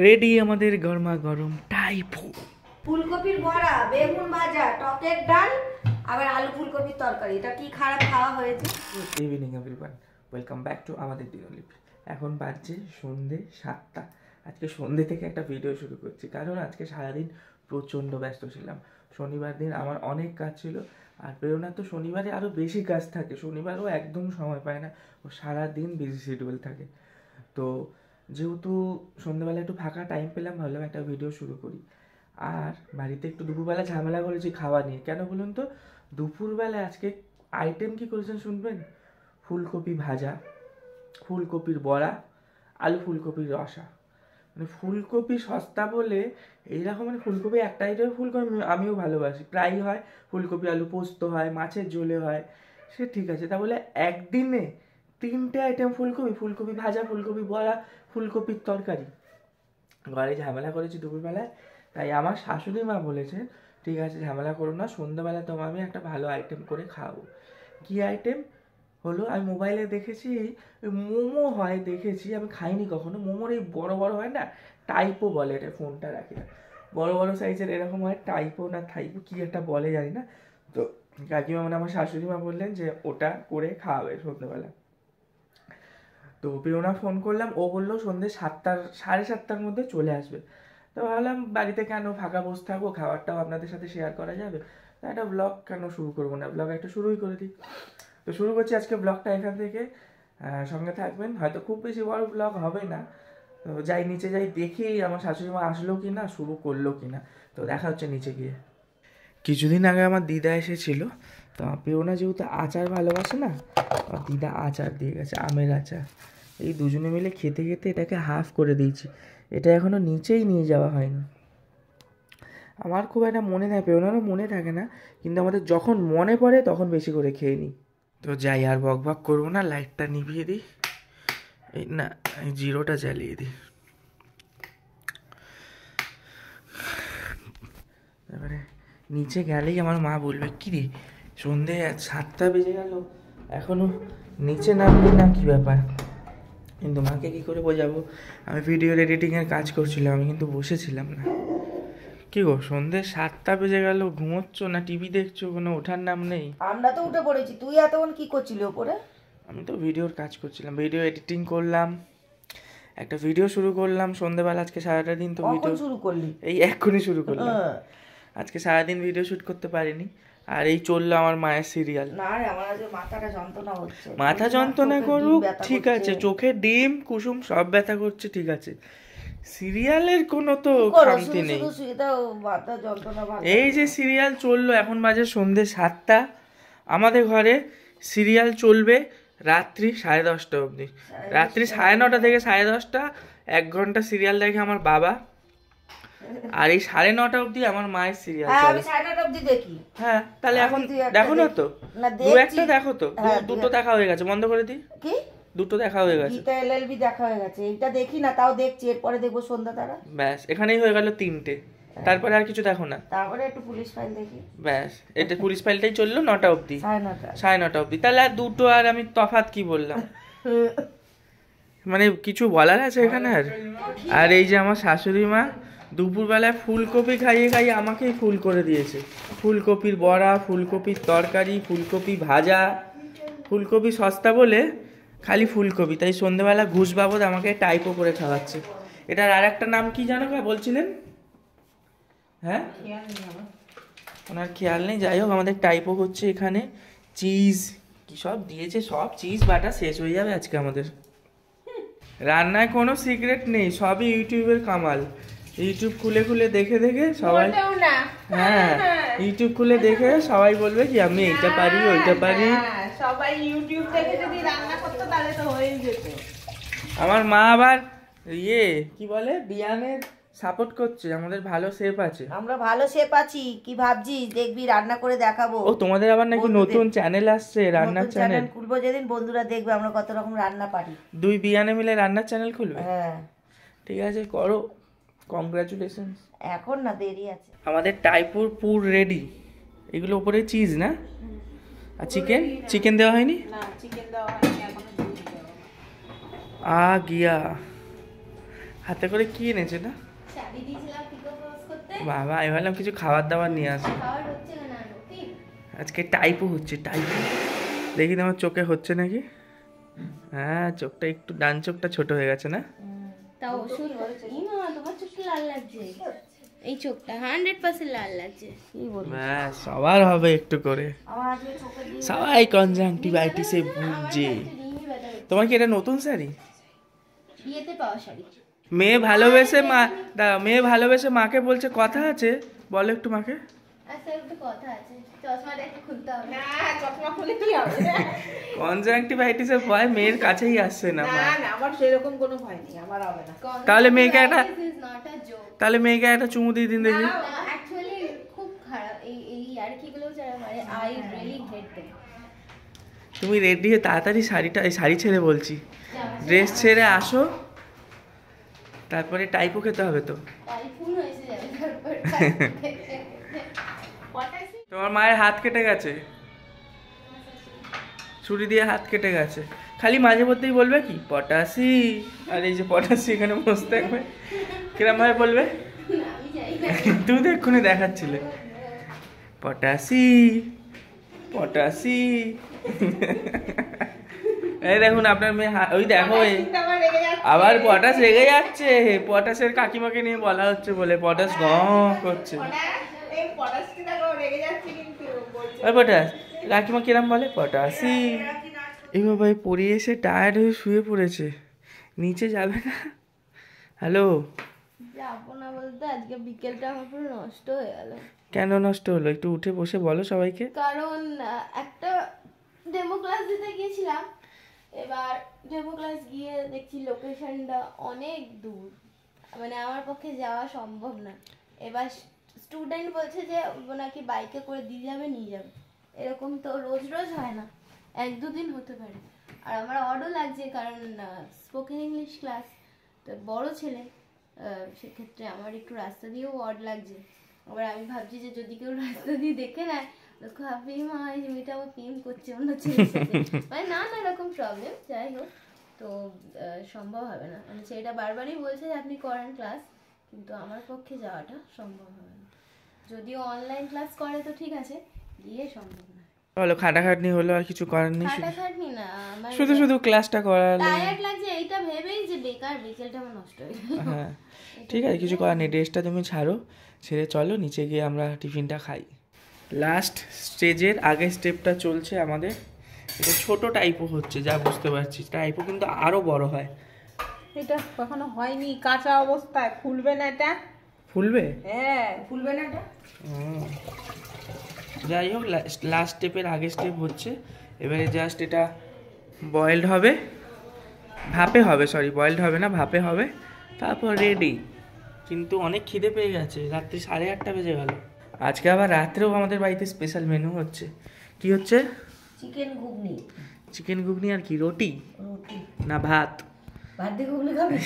Ready আমাদের গরমা গরম typo, ফুলকপির বড়া, বেগুন ভাজা, টকের ডাল, আবার আলু ফুলকপির তরকারি। এটা কি খারাপ খাওয়া হয়েছে? Good evening everyone, welcome back to আমাদের দিনলিপি। এখন বাজছে সন্ধে 7টা। আজকে সন্ধে থেকে একটা ভিডিও শুরু করছি, কারণ আজকে সারাদিন প্রচণ্ড ব্যস্ত ছিলাম। শনিবার দিন আমার অনেক কাজ ছিল, আর প্রেরণা তো শনিবারে আরও বেশি কাজ থাকে। শনিবারও একদম সময় পায় না, ও সারাদিন বিজি শিডিউল থাকে। তো যেহেতু সন্ধ্যেবেলা একটু ফাঁকা টাইম পেলাম, ভাবলাম একটা ভিডিও শুরু করি। আর বাড়িতে একটু দুপুরবেলা ঝামেলা করেছি খাওয়া নিয়ে। কেন বলুন তো? দুপুরবেলা আজকে আইটেম কি করেছেন শুনবেন? ফুলকপি ভাজা, ফুলকপির বড়া, আলু ফুলকপির রসা। মানে ফুলকপি সস্তা বলে এইরকম, মানে ফুলকপি একটা আইটেম, ফুলকপি আমিও ভালোবাসি, প্রায়ই হয়। ফুলকপি আলু পোস্ত হয়, মাছের ঝোলে হয়, সে ঠিক আছে। তা বলে একদিনে 3টে আইটেম ফুলকপি, ফুলকপি ভাজা, ফুলকপি বড়া, ফুলকপির তরকারি। ঘরে ঝামেলা করেছি দুপুরবেলায়, তাই আমার শাশুড়ি মা বলেছেন ঠিক আছে ঝামেলা করো না, সন্ধ্যাবেলা তোমার আমি একটা ভালো আইটেম করে খাওয়াবো। কী আইটেম হলো? আমি মোবাইলে দেখেছি মোমো হয়, দেখেছি, আমি খাইনি কখনো। মোমোর এই বড় বড় হয় না, টাইপো বলে, এটা ফোনটা রাখি না, বড় বড় সাইজের এরকম হয়, টাইপো না থাইপো কি একটা বলে জানি না। তো কাকিমা মানে আমার শাশুড়ি মা বললেন যে ওটা করে খাওয়াবে সন্ধ্যেবেলা। তো প্রেরণা ফোন করলাম, ও বললো সন্ধ্যে 7টার 7:30টার মধ্যে চলে আসবে। তো ভাবলাম বাড়িতে কেন ফাঁকা বসে থাকবো, খাবারটাও আপনাদের সাথে শেয়ার করা যাবে, তা একটা ব্লগ কেন শুরু করবো না, ব্লগ একটা শুরুই করে দিই। তো শুরু করছি আজকে ব্লগটা এখান থেকে, সঙ্গে থাকবেন। হয়তো খুব বেশি বড় ব্লগ হবে না। তো যাই নিচে যাই, দেখি আমার শাশুড়ি মা আসলো কি না, শুরু করলো কি না। তো দেখা হচ্ছে নিচে গিয়ে। কিছুদিন আগে আমার দিদা এসেছিল, তো প্রেরণা যেহেতু আচার ভালোবাসে না, আমার দিদা আচার দিয়ে গেছে, আমের আচার। এই দুজনে মিলে খেতে খেতে এটাকে হাফ করে দিয়েছি, এটা এখনও নিচেই নিয়ে যাওয়া হয়নি। আমার খুব একটা মনে নেই, প্রেরণারও মনে থাকে না, কিন্তু আমাদের যখন মনে পড়ে তখন বেশি করে খেয়ে নিই। তো যাই, আর বক বক করবো না, লাইটটা নিভিয়ে দিই, এই না এই জিরোটা জ্বালিয়ে দিই। তারপরে নিচে গেলেই আমার মা বলবে কী রে সন্ধে 7টা বেজে গেল এখনও নিচে নামলি না, কী ব্যাপার? কিন্তু মাকে কী করে বোঝাবো? আমি ভিডিওর এডিটিংয়ের কাজ করছিলাম, আমি কিন্তু বসেছিলাম না। কি গো, সন্ধে 7টা বেজে গেল, ঘুমোচ্ছ না টিভি দেখছো? কোনো ওঠার নাম নেই। আমরা তো উঠে পড়েছি, তুই এতক্ষণ কি করছিলি ওপরে? আমি তো ভিডিওর কাজ করছিলাম, ভিডিও এডিটিং করলাম, একটা ভিডিও শুরু করলাম সন্ধ্যেবেলা। আজকে সারাটা দিন তো ভিডিও শুরু করলি? এই এক্ষুনি শুরু করলাম। আজকে সারাদিন ভিডিও শ্যুট করতে পারিনি, আর এই চললো আমার মায়ের সিরিয়াল। না রে, আমার আজ মাথাটা যন্ত্রণা হচ্ছে। মাথা যন্ত্রণা করুক, ঠিক আছে, চোখে ডিম কুসুম সব ব্যথা করছে, ঠিক আছে, সিরিয়ালের কোনো তো খামতি নেই। এই যে সিরিয়াল চললো, এখন বাজে সন্ধে 7টা, আমাদের ঘরে সিরিয়াল চলবে রাত্রি 10:30 অবধি। রাত্রি 9:30 থেকে 10:30 1 ঘন্টা সিরিয়াল দেখে আমার বাবা, আর এই 9:30 অবধি আমার মায়ের সিরিয়াল চলে। আমি 9:30 অবধি দেখি। হ্যাঁ, তাহলে এখন দেখো না তো, একটা দেখো তো, দুটো দেখা হয়ে গেছে, বন্ধ করে দিই। কি দুটো দেখা হয়ে গেছে? গীতা এলএলবি দেখা হয়ে গেছে, এটা দেখি না, তাও দেখছি, এরপরে দেখবো সন্ধ্যা তারা। ব্যাস, এখানেই হয়ে গেল 3টে, তারপরে আর কিছু দেখো না? তারপরে একটু পুলিশ ফাইল দেখি। ব্যাস, এটা পুলিশ ফাইলটাই চললো 9টা অবধি, 9:30 9:30 অবধি। তাহলে আর দুটো, আর আমি তফাৎ কি বললাম? মানে কিছু বলার আছে এখানে আর? আর এই যে আমার শাশুড়ি মা দুপুরবেলায় ফুলকপি খাইয়ে খাইয়ে আমাকেই ফুল করে দিয়েছে। ফুলকপির বড়া, ফুলকপির তরকারি, ফুলকপি ভাজা। ফুলকপি সস্তা বলে খালি ফুলকপি, তাই সন্ধ্যেবেলা ঘুষ বাবদ আমাকে টাইপও করে খাওয়াচ্ছে। এটার আর একটা নাম কি জানো বলছিলেন? হ্যাঁ, ওনার খেয়াল নেই। যাই হোক, আমাদের টাইপও হচ্ছে এখানে। চিজ কি সব দিয়েছে, সব চিজ বাটা শেষ হয়ে যাবে আজকে আমাদের। রান্নায় কোনো সিক্রেট নেই, সবই ইউটিউবের কামাল। ইউটিউব খুলে খুলে দেখে দেখে সবাই, হ্যাঁ ইউটিউব খুলে দেখে সবাই বলবে কি আমি এইটা পারি ওইটা পারি। সবাই ইউটিউব থেকে যদি রান্না করতে তাহলে তো হয়ে যেত। আমার মা আবার কি বলে, বিয়ানের সাপোর্ট করছে, আমাদের ভালো শেফ আছে। আমরা ভালো শেফ আছি, কি ভাবছিস? দেখবি রান্না করে দেখাবো। ও তোমাদের আবার নাকি নতুন চ্যানেল আসছে, রান্নার চ্যানেল খুলবো যেদিন, বন্ধুরা দেখবে আমরা কত রকম রান্না পারি। 2 বিয়ানে মিলে রান্নার চ্যানেল খুলবে? হ্যাঁ ঠিক আছে, করো, কংগ্রাচুলেশন। এখন না, দেরি আছে। আমাদের টাইপুর পুর রেডি। এগুলো উপরে চিজ না, আর চিকেন দেওয়া হয়নি না, চিকেন দেওয়া হয়নি এখনো। গিয়া হাতে করে কি এনেছে না? শাড়ি দিয়েছিলাম পিকো পোজ করতে। বাবা আমি ভাবলাম কিছু খাবার দাবার নিয়ে আসি। খাবার হচ্ছে না রুটি। আজকে টাইপও হচ্ছে, টাইপও। দেখি তোমার চোখে হচ্ছে নাকি? হ্যাঁ, চোখটা একটু, ডান চোখটা ছোট হয়ে গেছে না? তাও ওষুধ এই মামা তোমার চোখটা লাল লাগছে। এই চোখটা 100% লাল লাগছে। কি বলবো? ব্যাস, সবার হবে একটু করে। আমার আজকে চোখে দিয়ে সবাই কনজাংটিভাইটিসে ভুগছে। তোমার কি এটা নতুন শাড়ি? বিয়েতে পাওয়া শাড়ি। মেয়ে ভালোবেসে মেয়ে ভালোবেসে মাকে বলছে কথা আছে, বলো একটু মাকে। আচ্ছা একটু কথা আছে, চশমাটা একটু খুলতে হবে। না চশমা খুলে কি হবে? কনজাংটিভাইটিসের ভয় মেয়ের কাছেই আসছে না। না না আমার সেরকম কোনো ভয় নেই, আমার হবে না। তাহলে মেয়েকে একটা, This is not a joke. তাহলে মেয়েকে একটা চুমু দিয়ে দিন দেখি। Actually খুব খারাপ এই ইয়ার্কিগুলো যারা মারে, I really hate them. তুমি রেডি হয়ে তাড়াতাড়ি শাড়ি ছেড়ে বলছি, ড্রেস ছেড়ে আসো, তারপরে টাইপও খেতে হবে তো। টাইফুন হয়েছে যাবে তারপর। তোমার মায়ের হাত কেটে গেছে, ছুরি দিয়ে হাত কেটে গেছে। খালি মাঝে মধ্যেই বলবে কি পটাশি, আর এই যে পটাশি এখানে বসে থাকবে, কিরম ভাবে বলবে? আমি যাই না। তুমি তো এক্ষুনি দেখাচ্ছিলে পটাশি পটাশি। এই দেখুন আপনার মেয়ে, ওই দেখো আবার পটাশ রেগে যাচ্ছে। পটাশের কাকিমাকে নিয়ে বলা হচ্ছে বলে পটাশ গ করছে। ওই পটাশ, কাকিমা কিরম বলে? পটাশি। এই বাবা পড়ে এসে টায়ার্ড হয়ে শুয়ে পড়েছে, নিচে যাবে না। হ্যালো, যাবো না বলতে আজকে বিকেলটা আমার পুরো নষ্ট হয়ে গেল। কেন নষ্ট হলো? একটু উঠে বসে বলো সবাইকে। কারণ একটা ডেমো ক্লাস দিতে গিয়েছিলাম, এবার ডেমো ক্লাস গিয়ে দেখছি লোকেশনটা অনেক দূর, মানে আমার পক্ষে যাওয়া সম্ভব না। এবার স্টুডেন্ট বলছে যে নাকি বাইকে করে দিয়ে যাবে নিয়ে যাবে, এরকম তো রোজ রোজ হয় না, 1-2 দিন হতে পারে। আর আমার অডও লাগছে কারণ স্পোকেন ইংলিশ ক্লাস, তো বড় ছেলে, সেক্ষেত্রে আমার একটু রাস্তা দিয়েও অড লাগছে। আবার আমি ভাবছি যে যদি কেউ রাস্তা দিয়ে দেখে নেয় দেখো আপনি মা এই মেয়েটা আমার প্রেম করছে অন্য ছেলের সাথে, মানে নানা রকম প্রবলেম। যাই হোক, তো সম্ভব হবে না, মানে সেটা বারবারই বলছে যে আপনি করেন ক্লাস, কিন্তু আমার পক্ষে যাওয়াটা সম্ভব হবে না। যদিও অনলাইন ক্লাস করে তো ঠিক আছে, গিয়ে সম্ভব না। বলো, খাটাখাটনি হলো, আর কিছু করার নেই, খাটাখাটনি না, আমার শুধু শুধু ক্লাসটা করালে। টায়ার্ড লাগছে এইটা ভেবেই যে বেকার বিকেলটা আমার নষ্ট হয়ে গেল। হ্যাঁ ঠিক আছে, কিছু করার নেই। ড্রেসটা তুমি ছাড়ো, ছেড়ে চলো নিচে গিয়ে আমরা টিফিনটা খাই। লাস্ট স্টেজের আগের স্টেপটা চলছে আমাদের। এটা ছোট টাইপও হচ্ছে, যা বুঝতে পারছি। টাইপও কিন্তু আরো বড় হয়। এটা কখনো হয়নি, কাঁচা অবস্থায় ফুলবে না এটা। ফুলবে? হ্যাঁ ফুলবে না এটা। যাই হোক, লাস্ট স্টেপের আগের স্টেপ হচ্ছে। এবারে জাস্ট এটা বয়েলড হবে, ভাপে হবে, সরি বয়েলড হবে না, ভাপে হবে, তারপর রেডি। কিন্তু অনেক খিদে পেয়ে গেছে, রাত্রি 8:30 বেজে গেল। আজকে আবার রাত্রেও আমাদের বাড়িতে স্পেশাল মেনু হচ্ছে। কি হচ্ছে? চিকেন ঘুগনি। চিকেন ঘুগনি আর কি? রুটি রুটি না ভাত? ভাত দিয়ে ঘুগনি খাবে?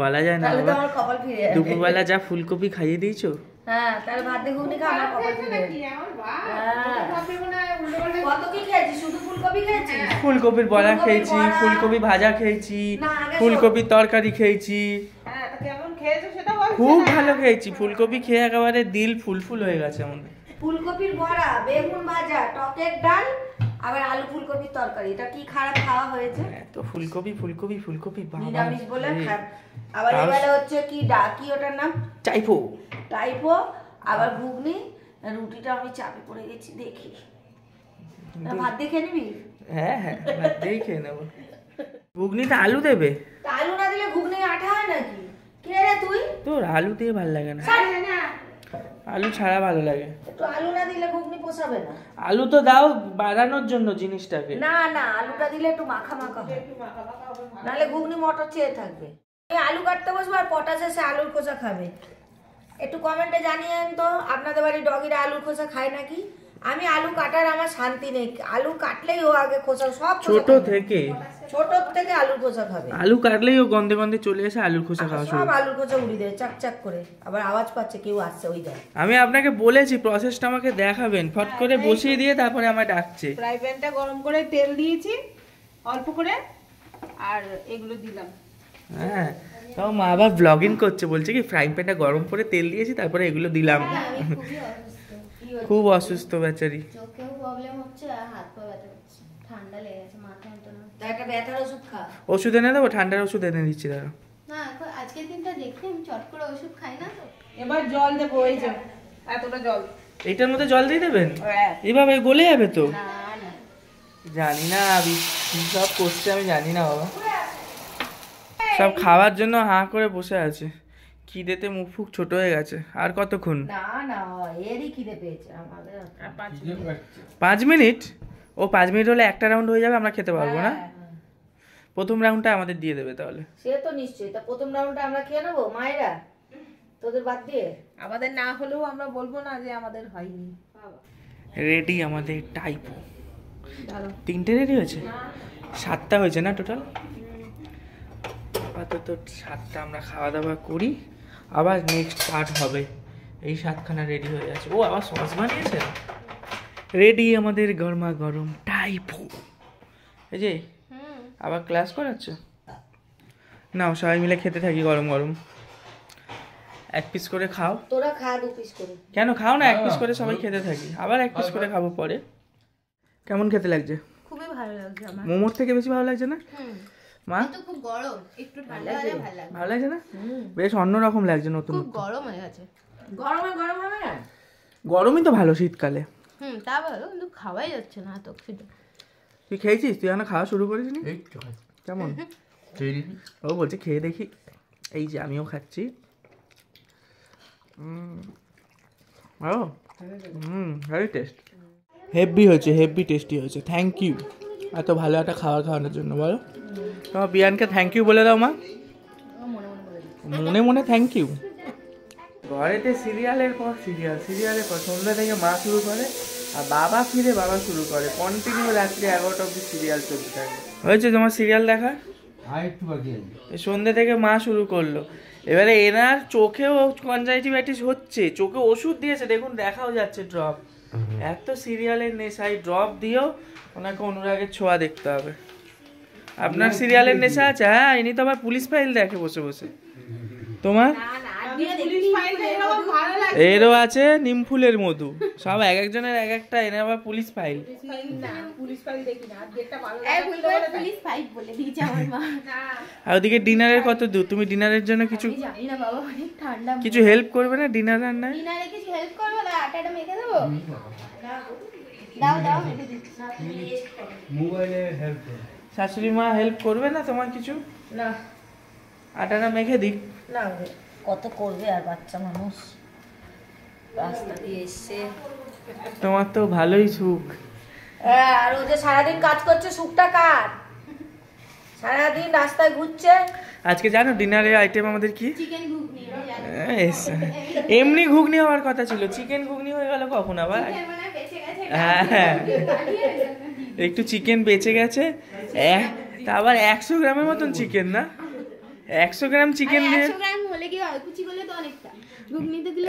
বলা যায় না তাহলে তো বাবা। আমার কপাল ফিরে যাবে। দুপুরবেলা যা ফুলকপি খাইয়ে দিয়েছো। হ্যাঁ তাহলে ভাত দিয়ে ঘুগনি খা, আমার কপাল ফিরে যাবে। আমার বাহ, হ্যাঁ। ভাববে মনে হয় উল্টোপাল্টা। কত কি খেয়েছিস? শুধু ফুলকপি খেয়েছিস? ফুলকপির বড়া ফুলকপির খেয়েছি, বড়া। ফুলকপি ভাজা খেয়েছি, না, আগে ফুলকপির তরকারি খেয়েছি, হ্যাঁ তা কেমন খেয়েছো সেটা বলছে খুব না। ভালো খেয়েছি। ফুলকপি খেয়ে একেবারে দিল ফুলফুল হয়ে গেছে আমাদের। ফুলকপির বড়া, বেগুন ভাজা, টকের ডাল, আবার আলু ফুলকপির তরকারি, এটা কি খারাপ খাওয়া হয়েছে? তো ফুলকপি ফুলকপি ফুলকপি বাবা নিরামিষ বলে রে। আবার আর- এবারে হচ্ছে কি কি ওটার নাম? চাইপো। টাইপো, আবার ঘুগনি। রুটিটা আমি চাপে পড়ে গেছি, দেখি না, ভাত দিয়ে খেয়ে নিবি? হ্যাঁ হ্যাঁ, ভাত দিয়েই খেয়ে নেবো। ঘুগনিতে আলু দেবে? তা আলু না দিলে ঘুগনি আঠা হয় নাকি? কে রে তুই? তোর আলু দিয়ে ভালো লাগে না, ছাড় না। আলু ছাড়া ভালো লাগে। একটু আলু না দিলে ঘুগনি পোষাবে না। আলু তো দাও বাড়ানোর জন্য জিনিসটাকে। না না, আলুটা দিলে একটু মাখা মাখা হয়, নাহলে ঘুগনি মটর চেয়ে থাকবে। আমি আলু কাটতে বসবো আর পটাশ এসে আলুর খোসা খাবে। একটু কমেন্টে জানিয়েন তো আপনাদের বাড়ি ডগিরা আলুর খোসা খায় নাকি? আমি আলু কাটার আমার শান্তি নেই, আলু কাটলেই ও আগে খোসা, সব খোসা ছোট খাবে। থেকে ছোট থেকে আলুর খোসা খাবে, আলু কাটলেই ও গন্ধে গন্ধে চলে এসে আলুর খোসা খাওয়া শুরু সব করে। আলুর খোসা উড়িয়ে দেয় চাক চাক করে। আবার আওয়াজ পাচ্ছে কেউ আসছে, ওই দেয়। আমি আপনাকে বলেছি প্রসেসটা আমাকে দেখাবেন, ফট করে বসিয়ে দিয়ে তারপরে আমায় ডাকছে। ফ্রাই প্যানটা গরম করে তেল দিয়েছি অল্প করে, আর এগুলো দিলাম। হ্যাঁ তাও মা আবার ব্লগিং করছে, বলছে কি ফ্রাইং প্যানটা গরম করে তেল দিয়েছি তারপরে এগুলো দিলাম। হ্যাঁ, আমি খুবই অসুস্থ। কি হচ্ছে? খুব অসুস্থ বেচারি। চোখেও প্রবলেম হচ্ছে আর হাত পা ব্যথা করছে, ঠান্ডা লেগে গেছে, মাথা যন্ত্রণা হচ্ছে। একটা ব্যথার ওষুধ খা। ওষুধ এনে দেবো, ঠান্ডার ওষুধ এনে দিচ্ছি দাঁড়া। না এখন আজকের দিনটা দেখতে আমি চট করে ওষুধ খাই না তো। এবার জল দেবো, এই যে এতটা জল। এইটার মধ্যে জল দিয়ে দেবেন? হ্যাঁ। এইভাবে গলে যাবে তো? না না, জানি না কি সব করছে, আমি জানি না বাবা। সব খাওয়ার জন্য হাঁ করে বসে আছে, খিদেতে মুখ ফুক ছোট হয়ে গেছে। আর কতক্ষণ? না না, এরই খিদে পেয়েছে আমাদের। আর 5 মিনিট। 5 মিনিট? ও 5 মিনিট হলে একটা রাউন্ড হয়ে যাবে, আমরা খেতে পারবো না? হ্যাঁ, প্রথম রাউন্ডটা আমাদের দিয়ে দেবে তাহলে। সে তো নিশ্চয়ই। তা প্রথম রাউন্ডটা আমরা খেয়ে নেবো মায়েরা, তোদের বাদ দিয়ে। আমাদের না হলেও আমরা বলবো না যে আমাদের হয়নি। রেডি আমাদের টাইপো। দাঁড়াও। 3টে রেডি হয়েছে? 7টা হয়েছে না টোটাল? আপাতত 7টা আমরা খাওয়া দাওয়া করি, আবার নেক্সট পার্ট হবে। এই 7খানা রেডি হয়ে আছে। ও আবার সস বানিয়েছে। রেডি আমাদের গরমা গরম টাইপো। এই যে আবার ক্লাস করাচ্ছে। নাও সবাই মিলে খেতে থাকি গরম গরম। 1 পিস করে খাও। তোরা খা 2 পিস করে। কেন খাও না, 1 পিস করে সবাই খেতে থাকি, আবার 1 পিস করে খাবো পরে। কেমন খেতে লাগছে? খুবই ভালো লাগছে আমার। মোমোর থেকে বেশি ভালো লাগছে না মা? তো খুব গরম, একটু ঠান্ডা হলে ভালো লাগবে। ভালো লাগছে না? বেশ অন্যরকম লাগছে, নতুন। খুব গরম হয়ে গেছে। গরমে গরম হবে না? গরমই তো ভালো শীতকালে। তা ভালো, কিন্তু খাওয়াই যাচ্ছে না এত খিদে। তুই খেয়েছিস? তুই এখনো খাওয়া শুরু করিস নি? কেমন? ও বলছে খেয়ে দেখি। এই যে আমিও খাচ্ছি। Very test. হেভি হয়েছে, হেভি টেস্টি হয়েছে। থ্যাংক ইউ এত ভালো একটা খাবার খাওয়ানোর জন্য। বলো তোমার বিয়ানকে থ্যাংক ইউ বলে দাও মা। মনে মনে থ্যাংক ইউ। ঘরেতে সিরিয়ালের পর সিরিয়াল, সিরিয়ালের পর সন্ধ্যা থেকে মা শুরু করে আর বাবা ফিরে বাবা শুরু করে। কন্টিনিউ রাত্রি 11টা অব্দি সিরিয়াল চলতে থাকে। হয়েছে তোমার সিরিয়াল দেখা? এই সন্ধ্যে থেকে মা শুরু করলো। এবারে এনার চোখেও কনজাংটিভাইটিস হচ্ছে, চোখে ওষুধ দিয়েছে, দেখুন দেখাও যাচ্ছে ড্রপ। এত সিরিয়ালের নেশায় ড্রপ দিয়েও ওনাকে অনুরাগের ছোঁয়া দেখতে হবে। আপনার সিরিয়ালের নেশা আছে? হ্যাঁ, ইনি তো আবার পুলিশ ফাইল দেখে বসে বসে। তোমার? এরও আছে নিমফুলের মধু। সব এক একজনের এক একটা, এনে আবার পুলিশ ফাইল। পুলিশ ফাইল দেখি না, আর যেটা ভালো পুলিশ ফাইট বলে দিয়েছে আমার মা। আর ওদিকে ডিনারের কত দূর? তুমি ডিনারের জন্য কিছু আমি জানি না বাবা, অনেক ঠান্ডা। কিছু হেল্প করবে না ডিনার রান্নায়? ডিনারে কিছু হেল্প করবো না, আটাটা মেখে দেবো। দাও দাও মেখে দিচ্ছি। শাশুড়ি মা হেল্প করবে না তোমার কিছু? না আটাটা মেখে দিক। না, কত করবে আর, বাচ্চা মানুষ রাস্তা দিয়ে এসছে। তোমার তো ভালোই সুখ। আর ও যে সারাদিন কাজ করছে, সুখটা কার? সারাদিন রাস্তায় ঘুরছে। আজকে জানো ডিনারের আইটেম আমাদের কি? চিকেন ঘুগনি। এমনি ঘুগনি হওয়ার কথা ছিল, চিকেন ঘুগনি হয়ে গেল কখন আবার? মানে বেঁচে গেছে। হ্যাঁ, একটু চিকেন বেঁচে গেছে। তা আবার 100 গ্রামের মতন চিকেন না? 100 গ্রাম চিকেন দিয়ে 100 গ্রাম হলে কি হয়? কুচি করলে তো অনেকটা। ঘুগনিতে দিলে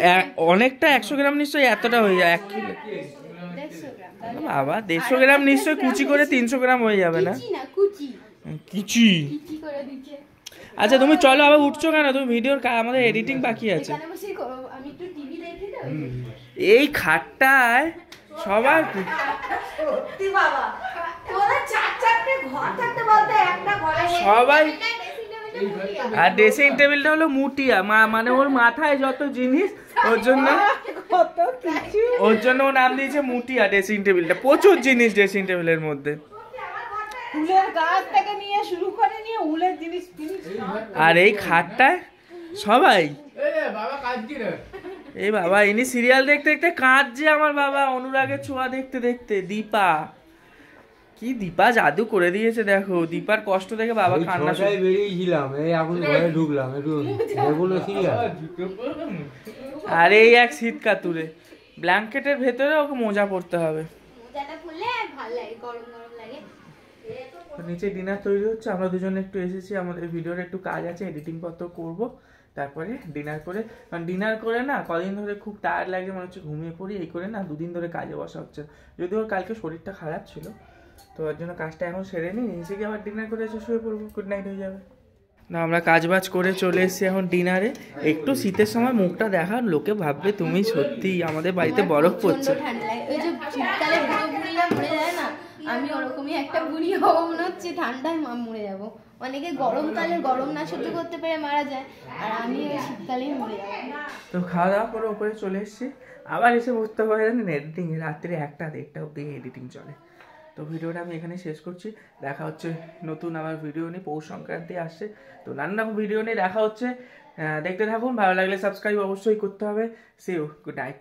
অনেকটা। 100 গ্রাম নিশ্চয়ই এতটা হয়ে যায়, 1 কিলো। 150 গ্রাম। বাবা 150 গ্রাম নিশ্চয়ই কুচি করে 300 গ্রাম হয়ে যাবে না? কুচি না, কুচি। কুচি। কুচি করে দিচ্ছে। আচ্ছা তুমি চলো, আবার উঠছো কেন? তুমি ভিডিওর আমাদের এডিটিং বাকি আছে। এখানে বসে আমি একটু টিভি দেখি তো। এই খাটটায় সবার সত্যি বাবা, তোরা 4-4টে ঘর থাকতে বলতে একটা ঘরে সবাই। আর ড্রেসিং টেবিলটা হলো মুটিয়া, মানে ওর মাথায় যত জিনিস, ওর জন্য ও নাম দিয়েছে মুটিয়া ড্রেসিং টেবিলটা। প্রচুর জিনিস ড্রেসিং টেবিলের মধ্যে। উলের গাছ থেকে নিয়ে শুরু করে নিয়ে উলের জিনিস। আর এই খাটটায় সবাই। এই বাবা ইনি সিরিয়াল দেখতে দেখতে কাঁদছে আমার বাবা, অনুরাগের ছোঁয়া দেখতে দেখতে। দীপা, কি দীপা জাদু করে দিয়েছে দেখো। দীপার কষ্ট দেখে বাবা কান্না শুরু। বেরিয়েছিলাম, এই এখন ঘরে ঢুকলাম, একটু এগুলো সিরিয়াল। আর এই এক শীত কাতুরে ব্ল্যাঙ্কেটের ভেতরে ওকে মোজা পড়তে হবে। মোজাটা খুললে ভালো লাগে, গরম গরম লাগে। নিচে ডিনার তৈরি হচ্ছে, আমরা দুজনে একটু এসেছি, আমাদের ভিডিওর একটু কাজ আছে, এডিটিং পত্র করবো, তারপরে ডিনার করে। কারণ ডিনার করে না কদিন ধরে খুব টায়ার্ড লাগে, মনে হচ্ছে ঘুমিয়ে পড়ি। এই করে না 2 দিন ধরে কাজে বসা হচ্ছে। যদিও ওর কালকে শরীরটা খারাপ ছিল, তো ওর জন্য কাজটা এখন সেরে নিই, নিচে গিয়ে আবার ডিনার করে এসে শুয়ে পড়বো, গুড নাইট হয়ে যাবে। না আমরা কাজবাজ করে চলে এসেছি এখন ডিনারে। একটু শীতের সময় মুখটা দেখান, লোকে ভাববে তুমি সত্যি আমাদের বাড়িতে বরফ পড়ছে। ঠান্ডা লাগে, ওই যে শীতকালে বুড়ো বুড়িরা মরে যায় না, আমি ওরকমই একটা বুড়ি হবো মনে হচ্ছে, ঠান্ডায় মরে যাবো। অনেকে গরমকালে গরম না সহ্য করতে পেরে মারা যায়, আর আমি ওই শীতকালেই মরে যাবো। তো খাওয়া দাওয়া করে ওপরে চলে এসেছি, আবার এসে বুঝতে পারে জানেন এডিটিংয়ে রাত্রে 1টা-1:30 অব্দি এডিটিং চলে। তো ভিডিওটা আমি এখানে শেষ করছি, দেখা হচ্ছে নতুন আবার ভিডিও নিয়ে। পৌষ সংক্রান্তি আসছে, তো নানান রকম ভিডিও নিয়ে দেখা হচ্ছে। দেখতে থাকুন, ভালো লাগলে সাবস্ক্রাইব অবশ্যই করতে হবে। See you, good night.